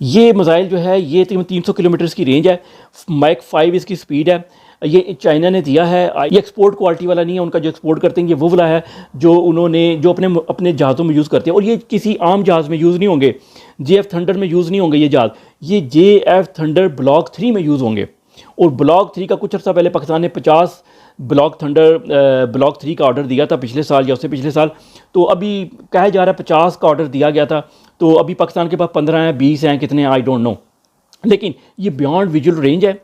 ये मिसाइल जो है ये 300 किलोमीटर की रेंज है, मैक 5 इसकी स्पीड है। ये चाइना ने दिया है, ये एक्सपोर्ट क्वालिटी वाला नहीं है, उनका जो एक्सपोर्ट करते हैं ये वो वाला है जो उन्होंने जो अपने जहाज़ों में यूज़ करते हैं। और ये किसी आम जहाज़ में यूज़ नहीं होंगे, JF थंडर में यूज़ नहीं होंगे ये जहाज़, ये JF थंडर ब्लॉक 3 में यूज़ होंगे। और ब्लॉक 3 का कुछ अर्सा पहले पाकिस्तान ने 50 ब्लॉक 3 का ऑर्डर दिया था पिछले साल या उससे पिछले साल। तो अभी कहा जा रहा है 50 का ऑर्डर दिया गया था, तो अभी पाकिस्तान के पास 15 हैं, 20 हैं, कितने आई डोंट नो, लेकिन ये बियॉन्ड विजुअल रेंज है।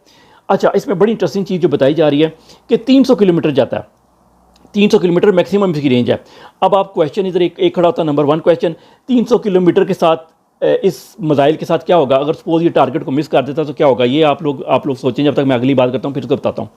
अच्छा, इसमें बड़ी इंटरेस्टिंग चीज़ जो बताई जा रही है कि 300 किलोमीटर जाता है, 300 किलोमीटर मैक्सिमम इसकी रेंज है। अब आप क्वेश्चन इधर एक खड़ा होता है, नंबर 1 क्वेश्चन, 300 किलोमीटर के साथ इस मिसाइल के साथ क्या होगा अगर सपोज ये टारगेट को मिस कर देता तो क्या होगा, ये आप लोग सोचें जब तक मैं अगली बात करता हूँ फिर उसको बताता हूँ।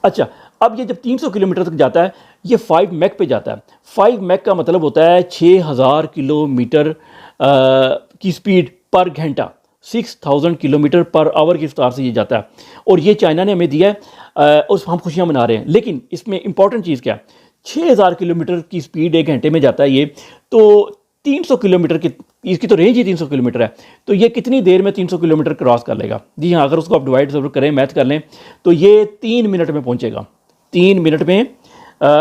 अच्छा, अब ये जब 300 किलोमीटर तक जाता है ये 5 मैक पे जाता है। 5 मैक का मतलब होता है 6000 किलोमीटर की स्पीड पर घंटा, 6000 किलोमीटर पर आवर की रफ्तार से ये जाता है। और ये चाइना ने हमें दिया है और हम खुशियाँ मना रहे हैं। लेकिन इसमें इंपॉर्टेंट चीज़ क्या है, 6000 किलोमीटर की स्पीड 1 घंटे में जाता है ये, तो 300 किलोमीटर की इसकी तो रेंज ही 300 किलोमीटर है, तो ये कितनी देर में 300 किलोमीटर क्रॉस कर लेगा? जी हाँ, अगर उसको आप डिवाइड जरूर करें, मैथ कर लें, तो ये 3 मिनट में पहुँचेगा। 3 मिनट में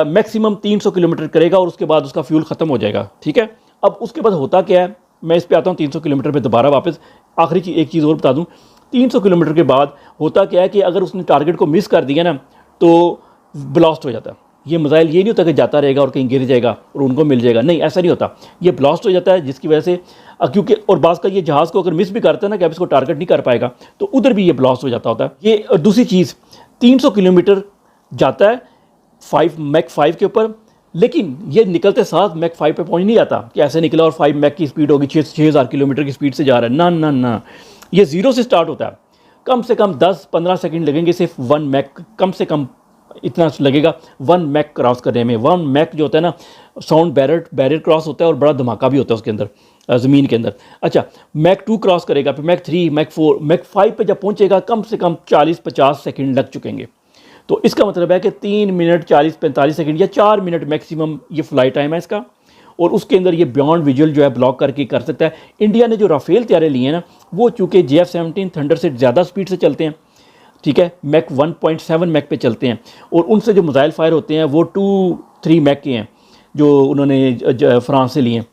मैक्सिमम 300 किलोमीटर करेगा और उसके बाद उसका फ्यूल ख़त्म हो जाएगा। ठीक है, अब उसके बाद होता क्या है, मैं इस पे आता हूँ 300 किलोमीटर पे दोबारा वापस। आखिरी चीज़ एक चीज़ और बता दूँ, 300 किलोमीटर के बाद होता क्या है कि अगर उसने टारगेट को मिस कर दिया ना तो ब्लास्ट हो जाता है। ये मिसाइल ये नहीं होता कि जाता रहेगा और कहीं गिर जाएगा और उनको मिल जाएगा, नहीं, ऐसा नहीं होता। ये ब्लास्ट हो जाता है जिसकी वजह से क्योंकि और बास का ये जहाज़ को अगर मिस भी करता है ना कि अब इसको टारगेट नहीं कर पाएगा तो उधर भी ये ब्लास्ट हो जाता होता है ये। और दूसरी चीज़, 300 किलोमीटर जाता है मैक 5 के ऊपर, लेकिन ये निकलते साथ मैक 5 पे पहुंच नहीं जाता कि ऐसे निकला और 5 मैक की स्पीड होगी, 6000 किलोमीटर की स्पीड से जा रहा है, ना ना ना, ये 0 से स्टार्ट होता है। कम से कम 10-15 सेकंड लगेंगे सिर्फ 1 मैक, कम से कम इतना लगेगा 1 मैक क्रॉस करने में। 1 मैक जो होता है ना, साउंड बैरियर क्रॉस होता है और बड़ा धमाका भी होता है उसके अंदर, ज़मीन के अंदर। अच्छा, मैक 2 क्रॉस करेगा, फिर मैक 3, मैक 4, मैक 5 पे जब पहुंचेगा कम से कम 40-50 सेकंड लग चुकेंगे। तो इसका मतलब है कि 3 मिनट 40-45 सेकंड या 4 मिनट मैक्सिमम ये फ्लाइट टाइम है इसका, और उसके अंदर ये बियॉन्ड विजुअल जो है ब्लॉक करके कर सकता है। इंडिया ने जो राफेल तैयारे लिए हैं ना, वो चूँकि JF-17 थंडर से ज़्यादा स्पीड से चलते हैं, ठीक है, मैक 1.7 मैक पे चलते हैं, और उनसे जो मिसाइल फायर होते हैं वो 2-3 मैक के हैं जो उन्होंने फ्रांस से लिए हैं।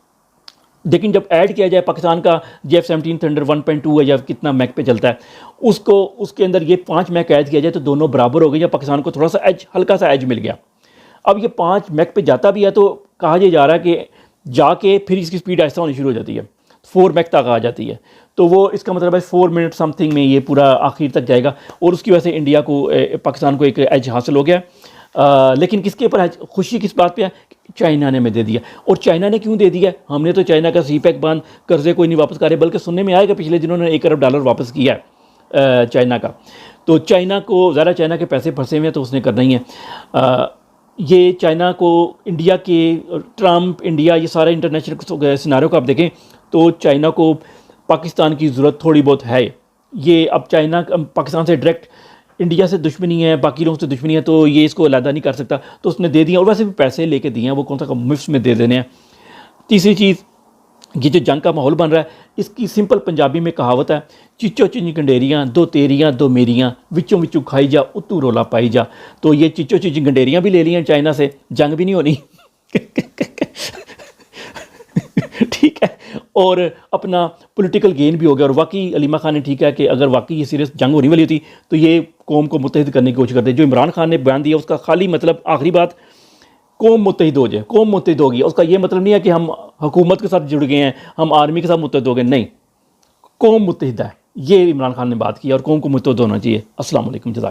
लेकिन जब ऐड किया जाए पाकिस्तान का JF-17 थंडर 1.2 है या कितना मैक पे चलता है, उसको उसके अंदर ये 5 मैक ऐड किया जाए तो दोनों बराबर हो गए, या पाकिस्तान को थोड़ा सा एज, हल्का सा एज मिल गया। अब ये 5 मैक पे जाता भी है तो कहा यह जा रहा है कि जाके फिर इसकी स्पीड ऐसा होनी शुरू हो जाती है, 4 मैक तक आ जाती है। तो वो इसका मतलब है 4 मिनट समथिंग में ये पूरा आखिर तक जाएगा, और उसकी वजह से इंडिया को पाकिस्तान को एक एज हासिल हो गया। लेकिन किसके ऊपर खुशी किस बात पे है? चाइना ने हमें दे दिया। और चाइना ने क्यों दे दिया? हमने तो चाइना का CPEC बांध कर्जे कोई नहीं वापस कर रहे, बल्कि सुनने में आएगा पिछले दिनों ने $1 अरब वापस किया है चाइना का। तो चाइना को ज़रा, चाइना के पैसे फंसे हुए हैं तो उसने करना ही है। ये चाइना को इंडिया के, ट्रम्प, इंडिया, ये सारे इंटरनेशनल सिनारियों को आप देखें तो चाइना को पाकिस्तान की ज़रूरत थोड़ी बहुत है। ये अब चाइना पाकिस्तान से डायरेक्ट, इंडिया से दुश्मनी है, बाकी लोगों से दुश्मनी है, तो ये इसको अलहदा नहीं कर सकता, तो उसने दे दिया, और वैसे भी पैसे लेके दिए हैं, वो कौन सा मुफ्त में दे देने हैं। तीसरी चीज़, ये जो जंग का माहौल बन रहा है, इसकी सिंपल पंजाबी में कहावत है, चिचो चिंच गंडेरियाँ, दो तेरियाँ दो मेरियाँ, विचों विचों खाई जा, उतू रोला पाई जा। तो ये चिचो चिंच गंडेरियाँ भी ले ली हैं चाइना से, जंग भी नहीं होनी ठीक है, और अपना पॉलिटिकल गेन भी हो गया। और वाकई अलीमा खान ने ठीक है कि अगर वाकई ये सीरियस जंग होने वाली होती तो ये कौम को मुत्तहिद करने की कोशिश करते। जो इमरान खान ने बयान दिया उसका खाली मतलब, आखिरी बात, कौम मुत्तहिद हो जाए, कौम मुत्तहिद होगी, उसका ये मतलब नहीं है कि हम हुकूमत के साथ जुड़ गए हैं, हम आर्मी के साथ मुत्तहिद हो गए, नहीं, कौम मुत्तहिद है, ये इमरान खान ने बात की और कौम को मुत्तहिद होना चाहिए। अस्सलाम वालेकुम, जज़ाक।